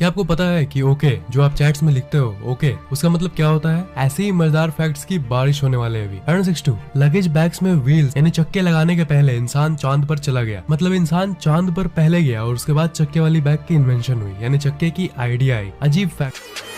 क्या आपको पता है कि ओके जो आप चैट्स में लिखते हो ओके उसका मतलब क्या होता है? ऐसे ही मजेदार फैक्ट्स की बारिश होने वाले हैं अभी। 62 लगेज बैग्स में व्हील्स यानी चक्के लगाने के पहले इंसान चांद पर चला गया। मतलब इंसान चांद पर पहले गया और उसके बाद चक्के वाली बैग की इन्वेंशन हुई, यानी चक्के की आइडिया आई। अजीब फैक्ट।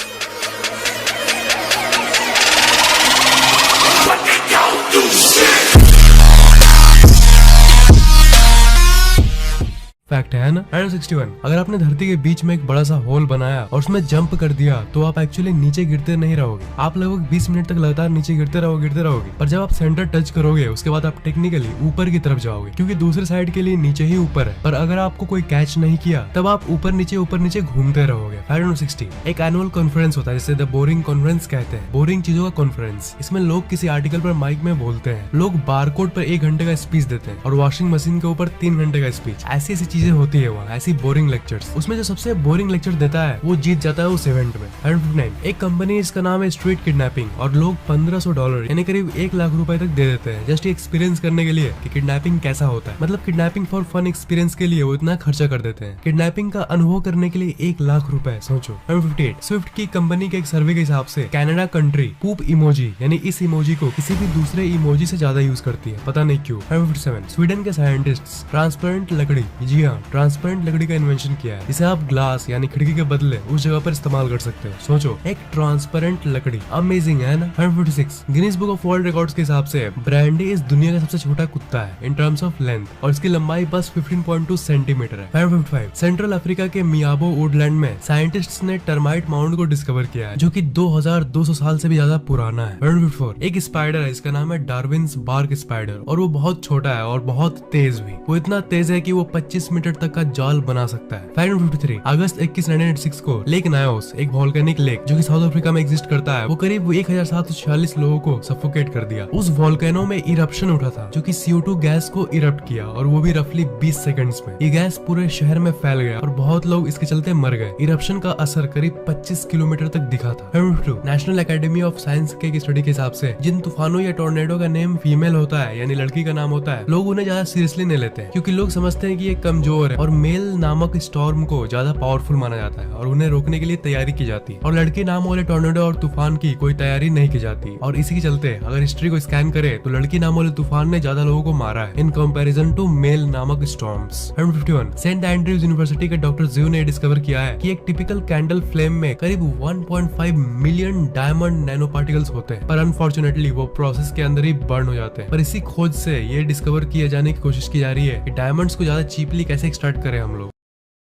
फैक्ट है ना। 61 अगर आपने धरती के बीच में एक बड़ा सा होल बनाया और उसमें जंप कर दिया तो आप एक्चुअली नीचे गिरते नहीं रहोगे। आप लगभग 20 मिनट तक लगातार नीचे गिरते रहोगे। पर जब आप सेंटर टच करोगे उसके बाद आप टेक्निकली ऊपर की तरफ जाओगे, क्योंकि दूसरे साइड के लिए नीचे ही ऊपर है। पर अगर आपको कोई कैच नहीं किया तब आप ऊपर नीचे घूमते रहोगे। 60 एक एनुअल कॉन्फ्रेंस होता है जिसे द बोरिंग कॉन्फ्रेंस कहते हैं। बोरिंग चीजों का कॉन्फ्रेंस। इसमें लोग किसी आर्टिकल पर माइक में बोलते हैं। लोग बारकोड पर 1 घंटे का स्पीच देते हैं और वॉशिंग मशीन के ऊपर 3 घंटे का स्पीच। ऐसी चीजें होती है वहाँ, ऐसी बोरिंग लेक्चर्स। उसमें जो सबसे बोरिंग लेक्चर देता है वो जीत जाता है उस इवेंट में। 159 एक कंपनी इसका नाम है स्ट्रीट किडनैपिंग और लोग $1500 यानी करीब 1 लाख रुपए तक दे देते हैं जस्ट एक्सपीरियंस करने के लिए कि किडनैपिंग कैसा होता है। मतलब किडनैपिंग फॉर फन एक्सपीरियंस के लिए वो इतना खर्चा कर देते हैं। किडनैपिंग का अनुभव करने के लिए 1 लाख रुपए, सोचो। 158 स्विफ्ट की कंपनी के एक सर्वे के हिसाब से कनाडा कंट्री पूप इमोजी यानी इस इमोजी को किसी भी दूसरे इमोजी से ज्यादा यूज करती है, पता नहीं क्यों। 157 स्वीडन के साइंटिस्ट ट्रांसपेरेंट लकड़ी, जी हाँ ट्रांसपेरेंट लकड़ी का इन्वेंशन किया है जिसे आप ग्लास यानी खिड़की के बदले उस जगह पर इस्तेमाल कर सकते हो। सोचो, एक ट्रांसपेरेंट लकड़ी, अमेजिंग है ना। 146 Guinness book of world records के हिसाब से ब्रांडी इस दुनिया का सबसे छोटा कुत्ता है इन टर्म्स ऑफ लेंथ और इसकी लंबाई बस 15.2 सेंटीमीटर है। 155 सेंट्रल अफ्रीका के मियाबो वुडलैंड में साइंटिस्ट्स ने टर्माइट माउंड को डिस्कवर किया है जो कि 2200 साल से भी ज्यादा पुराना है। 154 एक स्पाइडर है इसका नाम है डार्विन्स बार्क स्पाइडर और वो बहुत छोटा है और बहुत तेज भी। वो इतना तेज है कि वो 25 मीटर तक का जाल बना सकता है। 553 अगस्त 21, 1986 को लेक नायोस, एक वोल्केनिक लेक जो कि साउथ अफ्रीका में एग्जिस्ट करता है, वो करीब 1746 लोगों को सफोकेट कर दिया। उस वोल्केनो में इरप्शन उठा था जो कि CO2 गैस को इरप्ट किया और वो भी रफली 20 सेकंड्स में। ये गैस पूरे शहर में फैल गया और बहुत लोग इसके चलते मर गए। इरप्शन का असर करीब 25 किलोमीटर तक दिखा था। 52 नेशनल एकेडमी ऑफ साइंस के स्टडी के हिसाब से जिन तूफानों या टोर्नेडो का नेम फीमेल होता है यानी लड़की का नाम होता है, लोग उन्हें ज्यादा सीरियसली नहीं लेते हैं क्योंकि लोग समझते हैं कि ये कमजोर है और मेल नामक स्टॉर्म को ज्यादा पावरफुल माना जाता है और उन्हें रोकने के लिए तैयारी की जाती है। और लड़के नाम वाले टोर्नेडो और तूफान की कोई तैयारी नहीं की जाती और इसी के चलते अगर हिस्ट्री को स्कैन करे तो लड़की नाम वाले तूफान ने ज्यादा लोगों को मारा है इन कंपैरिजन टू मेल नामक स्टॉर्म्स। 151 सेंट एंड्रयूज यूनिवर्सिटी के डॉक्टर जियो ने डिस्कवर किया है कि एक टिपिकल कैंडल फ्लेम में करीब 1.5 मिलियन डायमंड नैनो पार्टिकल्स होते हैं, पर अनफॉर्चुनेटली वो प्रोसेस के अंदर ही बर्न हो जाते हैं। पर इसी खोज से ये डिस्कवर किए जाने की कोशिश की जा रही है कि डायमंड्स को ज्यादा चीपली कैसे एक्सट्रैक्ट करें हम लोग।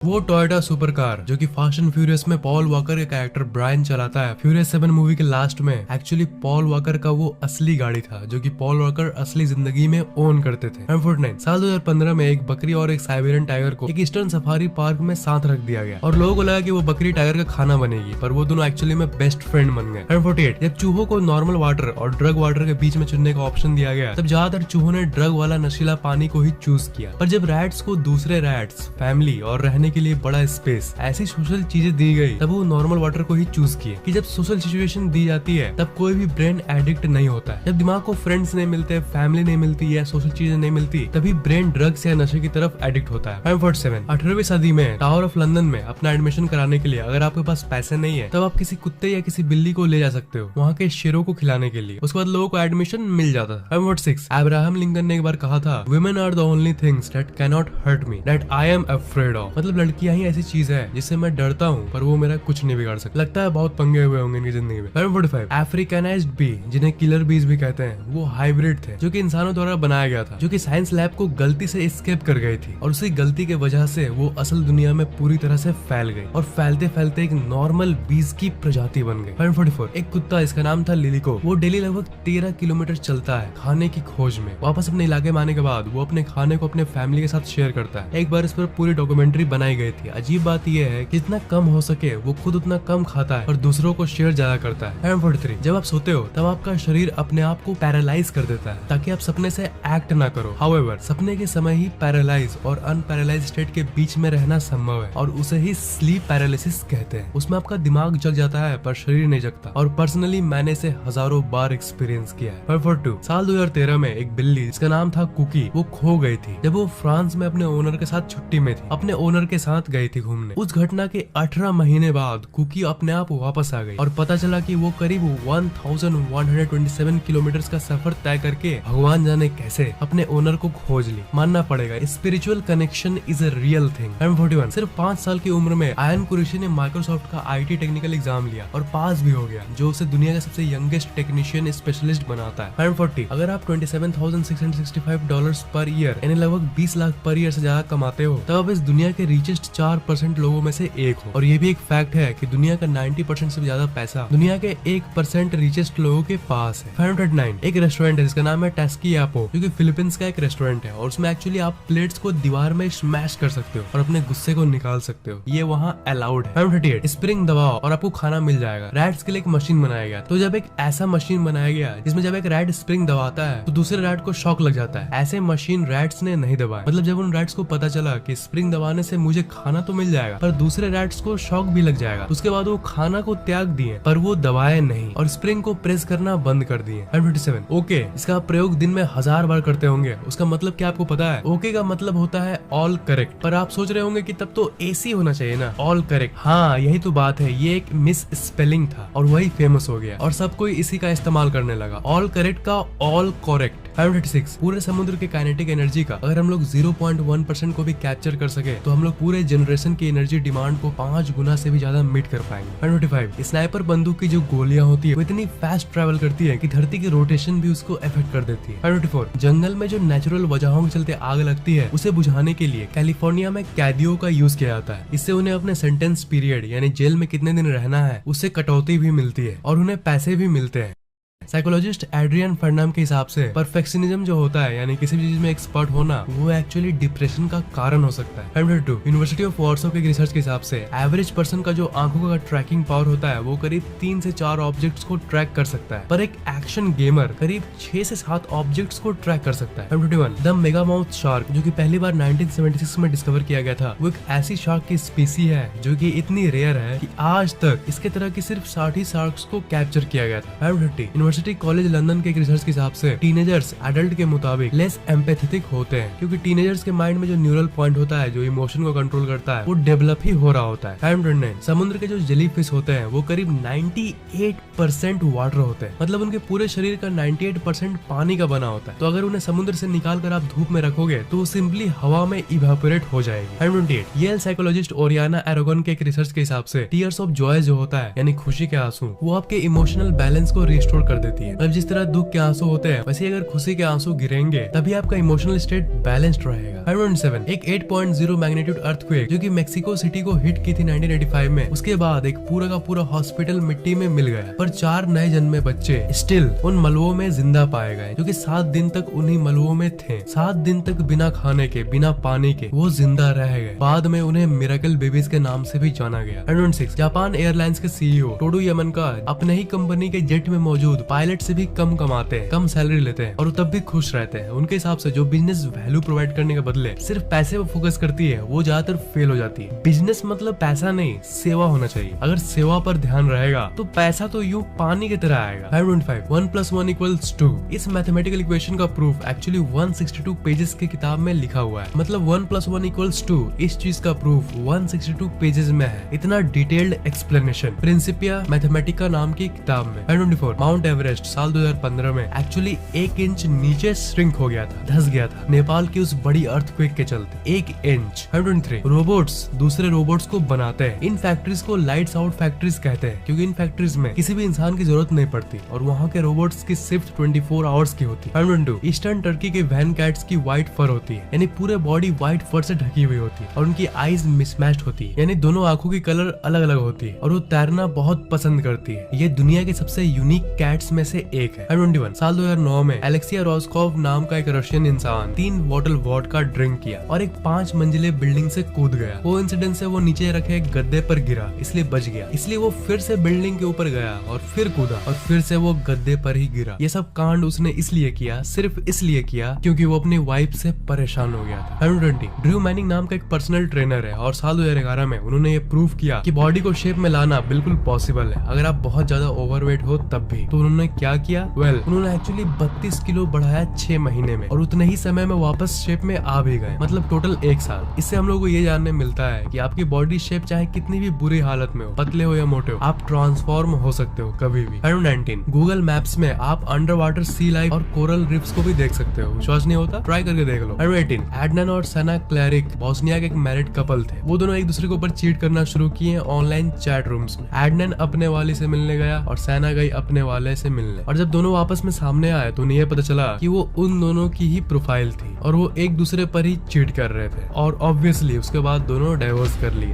वो टोयोटा सुपर कार जो कि फास्ट एंड फ्यूरियस में पॉल वॉकर का कैरेक्टर ब्रायन चलाता है, फ्यूरियस 7 मूवी के लास्ट में एक्चुअली पॉल वॉकर का वो असली गाड़ी था जो कि पॉल वॉकर असली जिंदगी में ओन करते थे। 149 साल 2015 में एक बकरी और एक साइबेरियन टाइगर को एक ईस्टर्न सफारी पार्क में साथ रख दिया गया और लोगों को लगा कि वो बकरी टाइगर का खाना बनेगी, पर वो दोनों एक्चुअली में बेस्ट फ्रेंड बन गए। 148 जब चूहों को नॉर्मल वाटर और ड्रग वाटर के बीच में चुनने का ऑप्शन दिया गया तब ज्यादातर चूहों ने ड्रग वाला नशीला पानी को ही चूज किया, पर जब रैट्स को दूसरे रैट्स, फैमिली और रहने के लिए बड़ा ऐसी सोशल चीजें दी गई तब वो नॉर्मल वाटर को ही चूज किए कि जब सोशल सिचुएशन दी जाती है तब कोई भी ब्रेन एडिक्ट नहीं होता है। जब दिमाग को फ्रेंड्स नहीं मिलते, फैमिली नहीं मिलती या सोशल चीजें नहीं मिलती तभी ब्रेन ड्रग्स या नशे की तरफ एडिक्ट होता है। 147 18वीं सदी में टावर ऑफ लंदन में अपना एडमिशन कराने के लिए अगर आपके पास पैसे नहीं है तब आप किसी कुत्ते या किसी बिल्ली को ले जा सकते हो वहाँ के शेरों को खिलाने के लिए, उसके बाद लोगों को एडमिशन मिल जाता था। 146 अब्राहम लिंकन ने एक बार कहा था, women are the only things that can not hurt me that I am afraid of. मतलब लड़कियां ही ऐसी चीज है जिससे मैं डरता हूँ पर वो मेरा कुछ नहीं बिगाड़ सकता। लगता है बहुत पंगे हुए होंगे इनकी जिंदगी में। 145 अफ्रीकानाइज्ड बी जिन्हें किलर बीज भी कहते हैं, वो हाइब्रिड थे जो कि इंसानों द्वारा बनाया गया था, जो कि साइंस लैब को गलती से एस्केप कर गई थी और उसी गलती के वजह से वो असल दुनिया में पूरी तरह से फैल गई और फैलते फैलते एक नॉर्मल बीज की प्रजाति बन गई। 144 एक कुत्ता इसका नाम था लिलिको, वो डेली लगभग 13 किलोमीटर चलता है खाने की खोज में। वापस अपने इलाके में आने के बाद वो अपने खाने को अपने फैमिली के साथ शेयर करता है। एक बार इस पर पूरी डॉक्यूमेंट्री बनाई गई थी। अजीब बात यह है कि जितना कम हो सके वो खुद उतना कम खाता है और दूसरों को शेयर ज्यादा करता है। 143 जब आप सोते हो तब आपका शरीर अपने आप को पैरालाइज कर देता है ताकि आप सपने से एक्ट ना करो। हाउएवर सपने के समय ही पैरालाइज और अनपैरालाइज स्टेट के बीच में रहना संभव है और उसे ही स्लीप पैरालिसिस कहते हैं। उसमें आपका दिमाग जग जाता है पर शरीर नहीं जगता और पर्सनली मैंने इसे हजारों बार एक्सपीरियंस किया है। 142 साल 2013 में एक बिल्ली जिसका नाम था कुकी वो खो गई थी जब वो फ्रांस में अपने ओनर के साथ छुट्टी में थी। अपने ओनर के साथ गई थी घूमने। उस घटना के 18 महीने बाद कुकी अपने आप वापस आ गई और पता चला कि वो करीब 1127 किलोमीटर का सफर तय करके भगवान जाने कैसे अपने ओनर को खोज ली। मानना पड़ेगा spiritual connection is a real thing. 41 सिर्फ 5 साल की उम्र में आयन कुरैशी ने माइक्रोसॉफ्ट का IT टेक्निकल एग्जाम लिया और पास भी हो गया, जो उसे दुनिया का सबसे यंगेस्ट टेक्नीशियन स्पेशलिस्ट बनाता है। 40 अगर आप $27,665 पर ईयर यानी लगभग 20 लाख पर ईयर से ज्यादा कमाते हो तब आप इस दुनिया के रिचेस्ट 4% लोगों में से एक हो। और ये भी एक फैक्ट है कि दुनिया का 90% से ज्यादा पैसा दुनिया के 1% रिचेस्ट लोगों के पास है। 509 एक रेस्टोरेंट है जिसका नाम है टैस्की एपो, जो कि फिलीपींस का एक रेस्टोरेंट है और उसमें एक्चुअली आप प्लेट्स को दीवार में स्मैश कर सकते हो और अपने गुस्से को निकाल सकते हो, ये वहाँ अलाउड है। 538 स्प्रिंग दबाओ और आपको खाना मिल जाएगा। रैट्स के लिए एक मशीन बनाया गया, तो जब एक ऐसा मशीन बनाया गया जिसमें जब एक रैट स्प्रिंग दबाता है तो दूसरे रैट को शॉक लग जाता है। ऐसे मशीन रैट्स ने नहीं दबाया। मतलब जब उन रैट्स को पता चला कि स्प्रिंग दबाने से मुझे खाना तो मिल जाएगा पर दूसरे रैट्स को शॉक भी लग जाएगा, उसके बाद वो खाना को त्याग दिए पर वो दबाए नहीं और स्प्रिंग को प्रेस करना बंद कर दिए। 57 ओके इसका प्रयोग दिन में 1000 बार करते होंगे। उसका मतलब क्या आपको पता है? ओके का मतलब होता है ऑल करेक्ट। पर आप सोच रहे होंगे कि तब तो AC होना चाहिए ना, ऑल करेक्ट। हाँ यही तो बात है, ये एक मिस स्पेलिंग था और वही फेमस हो गया और सब कोई इसी का इस्तेमाल करने लगा, ऑल करेक्ट का ऑल करेक्ट। 536 पूरे समुद्र के काइनेटिक एनर्जी का अगर हम लोग 0.1% को भी कैप्चर कर सके तो हम लोग पूरे जनरेशन की एनर्जी डिमांड को 5 गुना से भी ज्यादा मीट कर पाएंगे। 545 स्नाइपर बंदूक की जो गोलियां होती है वो इतनी फास्ट ट्रैवल करती है कि धरती की रोटेशन भी उसको अफेक्ट कर देती है। 544 जंगल में जो नेचुरल वजहों के चलते आग लगती है उसे बुझाने के लिए कैलिफोर्निया में कैदियों का यूज किया जाता है। इससे उन्हें अपने सेंटेंस पीरियड यानी जेल में कितने दिन रहना है उससे कटौती भी मिलती है और उन्हें पैसे भी मिलते हैं। साइकोलॉजिस्ट एड्रियन फर्नाम के हिसाब से परफेक्शनिज्म जो होता है यानी किसी भी चीज में एक्सपर्ट होना वो एक्चुअली डिप्रेशन का कारण हो सकता है। 502 यूनिवर्सिटी ऑफ वॉर्सो के रिसर्च के हिसाब से एवरेज पर्सन का जो आंखों का ट्रैकिंग पावर होता है वो करीब 3 से 4 ऑब्जेक्ट्स को ट्रैक कर सकता है, पर एक एक्शन गेमर करीब 6 से 7 ऑब्जेक्ट्स को ट्रैक कर सकता है। 521 द मेगामाउथ शार्क जो कि पहली बार 1976 में डिस्कवर किया गया था, वो एक ऐसी शार्क की स्पीसी है जो कि इतनी रेयर है कि आज तक इसके तरह की सिर्फ 60 ही शार्क्स को कैप्चर किया गया था। 530 यूनिवर्सिटी कॉलेज लंदन के एक रिसर्च के हिसाब से टीनेजर्स एडल्ट के मुताबिक लेस एम्पैथेटिक होते हैं क्योंकि टीनेजर्स के माइंड में जो न्यूरल पॉइंट होता है जो इमोशन को कंट्रोल करता है वो डेवलप ही हो रहा होता है। 529 समुद्र के जो जेली फिश होते हैं वो करीब 98% वाटर होते हैं, मतलब उनके पूरे शरीर का 98% पानी का बना होता है। तो अगर उन्हें समुद्र से निकाल कर आप धूप में रखोगे तो वो सिंपली हवा में इवेपोरेट हो जाएगी। 528 येल साइकोलॉजिस्ट ओरियाना एरोगन के एक रिसर्च के हिसाब से टीयर्स ऑफ जॉय जो होता है यानी खुशी के आंसू वो आपके इमोशनल बैलेंस को रिस्टोर कर देती है। अब जिस तरह दुख के आंसू होते हैं वैसे अगर खुशी के आंसू गिरेंगे तभी आपका इमोशनल स्टेट बैलेंस्ड रहेगा। 517 एक 8.0 मैग्नीट्यूड अर्थक्वेक जो कि मेक्सिको सिटी को हिट की थी 1985 में, उसके बाद एक पूरा का पूरा हॉस्पिटल मिट्टी में मिल गया पर 4 नए जन्मे बच्चे स्टिल उन मलबों में जिंदा पाए गए जो कि 7 दिन तक उन्हीं मलबों में थे। 7 दिन तक बिना खाने के बिना पानी के वो जिंदा रह गए। बाद में उन्हें मिरेकल बेबीज के नाम से भी जाना गया। 516 जापान एयरलाइंस के CEO टोडू यमन का अपने ही कंपनी के जेट में मौजूद पायलट से भी कम कमाते हैं, कम सैलरी लेते हैं और वो तब भी खुश रहते हैं। उनके हिसाब से जो बिजनेस वैल्यू प्रोवाइड करने के बदले सिर्फ पैसे पर फोकस करती है वो ज्यादातर फेल हो जाती है। बिजनेस मतलब पैसा नहीं सेवा होना चाहिए। अगर सेवा पर ध्यान रहेगा तो पैसा तो यूं पानी की तरह आएगा। 525 1 + 1 = 2 इस मैथमेटिकल इक्वेशन का प्रूफ एक्चुअली 162 पेजेस की किताब में लिखा हुआ है। मतलब 1 + 1 = 2 इस चीज का प्रूफ 162 पेजेस में है। इतना डिटेल्ड एक्सप्लेनेशन प्रिंसिपिया मैथमेटिका नाम की किताब में। 524 माउंट एवरेस्ट साल 2015 में एक्चुअली 1 इंच नीचे श्रिंक हो गया था, धस गया था नेपाल की उस बड़ी अर्थक्वेक के चलते 1 इंच। 523 रोबोट्स दूसरे रोबोट्स को बनाते हैं। इन फैक्ट्रीज को लाइट्स आउट फैक्ट्रीज कहते हैं क्योंकि इन फैक्ट्रीज में किसी भी इंसान की जरूरत नहीं पड़ती और वहाँ के रोबोट्स की शिफ्ट 24 आवर्स की होती है। 512 ईस्टर्न टर्की के वैन कैट्स की व्हाइट फर होती है यानी पूरे बॉडी व्हाइट फर से ढकी हुई होती है और उनकी आईज मिसमैच्ड होती है यानी दोनों आंखों की कलर अलग अलग होती है और वो तैरना बहुत पसंद करती है। ये दुनिया के सबसे यूनिक कैट्स में से एक है। 521 साल 2009 में एलेक्सिया रोस्कोव नाम का एक रशियन इंसान 3 बॉटल वोडका ड्रिंक किया और एक 5 मंजिले बिल्डिंग से कूद गया। वो इंसिडेंट से वो नीचे रखे एक गद्दे पर गिरा इसलिए बच गया, इसलिए वो फिर से बिल्डिंग के ऊपर गया और फिर कूदा और फिर से वो गद्दे पर ही गिरा। ये सब कांड उसने इसलिए किया, सिर्फ इसलिए किया क्योंकि वो अपनी वाइफ से परेशान हो गया था। 520 ड्रू मैनिंग नाम का एक पर्सनल ट्रेनर है और साल 2011 में उन्होंने ये प्रूव किया कि बॉडी को शेप में लाना बिल्कुल पॉसिबल है अगर आप बहुत ज्यादा ओवरवेट हो तब भी। तो उन्होंने उन्होंने क्या किया? उन्होंने एक्चुअली 32 किलो बढ़ाया 6 महीने में और उतने ही समय में वापस शेप में आ भी गए, मतलब टोटल 1 साल। इससे हम लोग को ये जानने मिलता है कि आपकी बॉडी शेप चाहे कितनी भी बुरी हालत में हो, पतले हो या मोटे हो, आप ट्रांसफॉर्म हो सकते हो कभी भी। 19 गूगल मैप्स में आप अंडर वाटर सी लाइफ और कोरल रिफ्स को भी देख सकते हो। विश्वास नहीं होता? ट्राई करके देख लो। 18 एडनन और सना क्लैरिक बोस्निया के एक मैरिड कपल थे। वो दोनों एक दूसरे के ऊपर चीट करना शुरू किए ऑनलाइन चैट रूम्स में। एडनन अपने वाले से मिलने गया और सना गई अपने वाले से मिलने, और जब दोनों आपस में सामने आए तो उन्हें ये पता चला कि वो उन दोनों की ही प्रोफाइल थी और वो एक दूसरे पर ही चीट कर रहे थे, और ऑब्वियसली उसके बाद दोनों डाइवोर्स कर लिए।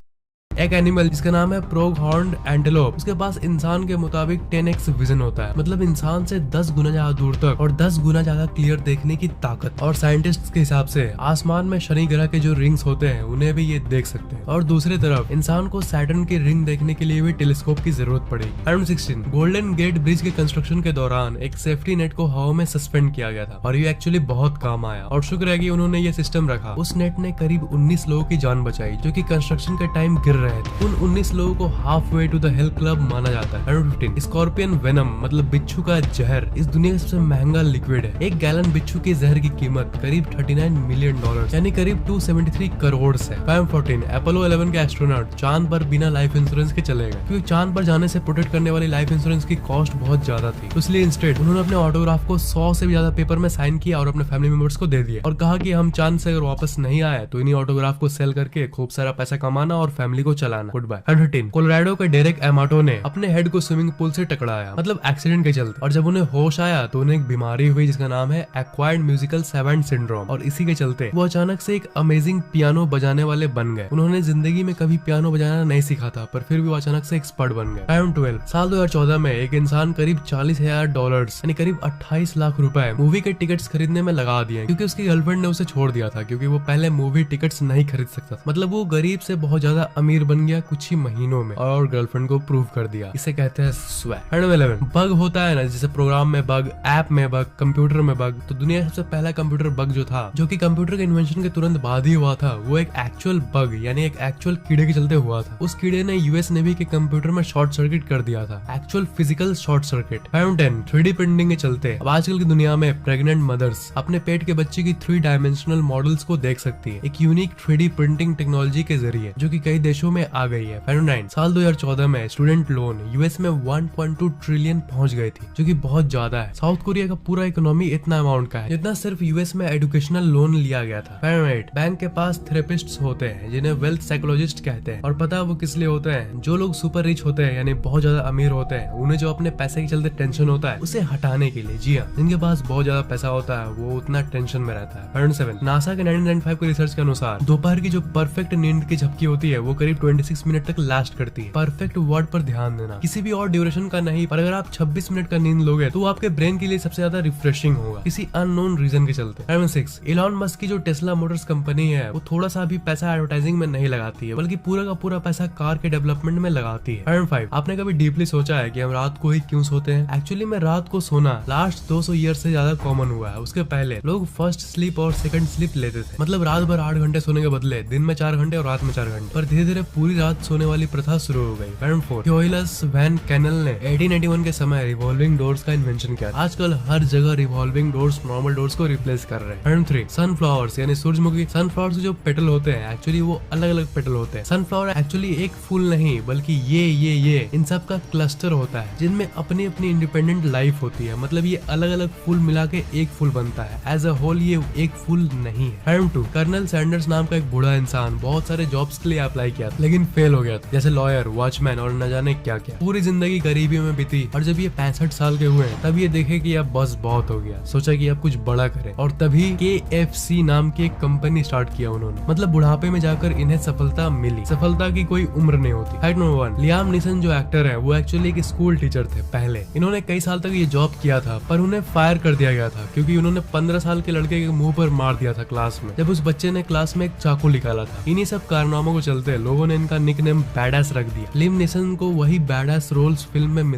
एक एनिमल जिसका नाम है प्रोग हॉर्न्ड एंटेलोप, उसके पास इंसान के मुताबिक 10x विजन होता है, मतलब इंसान से 10 गुना ज्यादा दूर तक और 10 गुना ज्यादा क्लियर देखने की ताकत। और साइंटिस्ट्स के हिसाब से आसमान में शनि ग्रह के जो रिंग्स होते हैं उन्हें भी ये देख सकते हैं। और दूसरी तरफ इंसान को सैटर्न की रिंग देखने के लिए भी टेलीस्कोप की जरूरत पड़ेगी। 16 गोल्डन गेट ब्रिज के कंस्ट्रक्शन के दौरान एक सेफ्टी नेट को हवा में सस्पेंड किया गया था और ये एक्चुअली बहुत काम आया, और शुक्र है कि उन्होंने ये सिस्टम रखा। उस नेट ने करीब 19 लोगों की जान बचाई जो कि कंस्ट्रक्शन के टाइम गिर रहे थे। उन 19 लोगों को half way to the health club माना जाता है। 15 स्कॉर्पियन वेनम, मतलब बिच्छू का जहर, इस दुनिया का सबसे महंगा लिक्विड है। 1 गैलन बिच्छू के जहर की कीमत करीब $39 मिलियन, यानी करीब 273 करोड़ है। 14 अपोलो 11 के एस्ट्रोनॉट चांद पर बिना लाइफ इंश्योरेंस के चले गए, क्योंकि चांद पर जाने से प्रोटेक्ट करने वाली लाइफ इंश्योरेंस की कॉस्ट बहुत ज्यादा थी। इसलिए इंस्टेड उन्होंने अपने ऑटोग्राफ को 100 से भी ज्यादा पेपर में साइन किया और अपने फैमिली मेंबर्स को दे दिया, और कहा कि हम चांद से अगर वापस नहीं आए तो इन्हीं ऑटोग्राफ को सेल करके खूब सारा पैसा कमाना और फैमिली को चलाना। Good bye. 13 कोलोराडो के डेरेक एमाटो ने अपने हेड को स्विमिंग पूल से टकराया, मतलब एक्सीडेंट के चलते, और जब उन्हें होश आया तो उन्हें एक बीमारी हुई जिसका नाम है एक्वायर्ड म्यूजिकल सेवेंट सिंड्रोम, और इसी के चलते वो अचानक से एक अमेजिंग पियानो बजाने वाले बन गए। उन्होंने जिंदगी में कभी पियानो बजाना नहीं सीखा था, पर फिर भी वो अचानक से एक्सपर्ट बन गए। 12 साल 2014 में एक इंसान करीब $40,000 यानी करीब 28 लाख रुपए मूवी के टिकट्स खरीदने में लगा दिए, क्योंकि उसकी गर्लफ्रेंड ने उसे छोड़ दिया था, क्योंकि वो पहले मूवी टिकट्स नहीं खरीद सकता था। मतलब वो गरीब से बहुत ज्यादा अमीर बन गया कुछ ही महीनों में, और गर्लफ्रेंड को प्रूव कर दिया। इसे कहते हैं स्वैग। 11 बग होता है ना, जैसे प्रोग्राम में बग, ऐप में बग, कंप्यूटर में बग। तो दुनिया का सबसे पहला कंप्यूटर बग जो था, जो कि कंप्यूटर के इन्वेंशन के तुरंत बाद ही हुआ था, वो एक एक्चुअल बग यानी एक एक्चुअल कीड़े के चलते हुआ था। उस कीड़े ने यूएस नेवी के कंप्यूटर में शॉर्ट सर्किट कर दिया था, actual physical short circuit. 10 3D printing के चलते अब आजकल की दुनिया में प्रेग्नेंट मदर्स अपने पेट के बच्चे की 3 डायमेंशनल मॉडल्स को देख सकती है, एक यूनिक 3D प्रिंटिंग टेक्नोलॉजी के जरिए, जो कि कई देशों में आ गई है। 9 साल 2014 में स्टूडेंट लोन यूएस में 1.2 ट्रिलियन पहुंच गए थे, जो कि बहुत ज्यादा है। साउथ कोरिया का पूरा इकोनॉमी इतना अमाउंट का है जितना सिर्फ यूएस में एजुकेशनल लोन लिया गया था। 8 बैंक के पास थेरेपिस्ट्स होते हैं जिन्हें वेल्थ साइकोलॉजिस्ट कहते हैं, और पता है वो किस लिए होते हैं? जो लोग सुपर रिच होते हैं यानी बहुत ज्यादा अमीर होते हैं, उन्हें जो अपने पैसे के चलते टेंशन होता है उसे हटाने के लिए। जी हाँ, जिनके पास बहुत ज्यादा पैसा होता है वो उतना टेंशन में रहता है। 7 नासा के 1995 के रिसर्च के अनुसार दोपहर की जो परफेक्ट नींद की झपकी होती है वो करीब 26 मिनट तक लास्ट करती है। परफेक्ट वर्ड पर ध्यान देना, किसी भी और ड्यूरेशन का नहीं, पर अगर आप 26 मिनट का नींद लोगे तो वो आपके ब्रेन के लिए सबसे ज्यादा रिफ्रेशिंग होगा, किसी अननोन रीजन के चलते। 6 इलॉन मस्क की जो टेस्ला मोटर्स कंपनी है वो थोड़ा सा भी पैसा एडवर्टाइजिंग में नहीं लगाती है, बल्कि पूरा का पूरा पैसा कार के डेवलपमेंट में लगाती है। 5 आपने कभी डीपली सोचा है कि हम रात को ही क्यों सोते हैं? एक्चुअली में रात को सोना लास्ट 200 ईयर से ज्यादा कॉमन हुआ है। उसके पहले लोग फर्स्ट स्लीप और सेकंड स्लीप लेते थे, मतलब रात भर 8 घंटे सोने के बदले दिन में 4 घंटे और रात में 4 घंटे, पर धीरे धीरे पूरी रात सोने वाली प्रथा शुरू हो गई। 4 थियोइलस वैन कैनल ने 1881 के समय रिवॉल्विंग डोर्स का इन्वेंशन किया। आजकल हर जगह रिवॉल्विंग डोर्स नॉर्मल डोर्स को रिप्लेस कर रहे हैं। 3 सनफ्लावर्स यानी सूरजमुखी, सनफ्लावर्स के जो पेटल होते हैं एक्चुअली वो अलग अलग पेटल होते हैं। सनफ्लावर एक्चुअली एक फूल नहीं बल्कि ये इन सब का क्लस्टर होता है, जिनमें अपनी अपनी इंडिपेंडेंट लाइफ होती है, मतलब ये अलग अलग फूल मिला के एक फूल बनता है। एज अ होल ये एक फूल नहीं है। 2 कर्नल सैंडर्स नाम का एक बूढ़ा इंसान बहुत सारे जॉब्स के लिए अप्लाई किया था, लेकिन फेल हो गया था, जैसे लॉयर, वॉचमैन और न जाने क्या क्या। पूरी जिंदगी गरीबी में बीती, और जब ये 65 साल के हुए तब ये देखे कि अब बस बहुत हो गया, सोचा कि अब कुछ बड़ा करें, और तभी KFC नाम की एक कंपनी स्टार्ट किया उन्होंने। मतलब बुढ़ापे में जाकर इन्हें सफलता मिली। सफलता की कोई उम्र नहीं होती। फैक्ट नंबर 1 लियाम नीसन जो एक्टर है वो एक्चुअली एक स्कूल टीचर थे पहले। इन्होंने कई साल तक ये जॉब किया था, पर उन्हें फायर कर दिया गया था क्योंकि उन्होंने 15 साल के लड़के के मुंह पर मार दिया था क्लास में, जब उस बच्चे ने क्लास में एक चाकू निकाला था। इन्हीं सब कारनामों को चलते लोगों ने इनका निकनेम बैडएस रख दिया। लिम नीसन को वही बैडएस रोल्स फिल्म में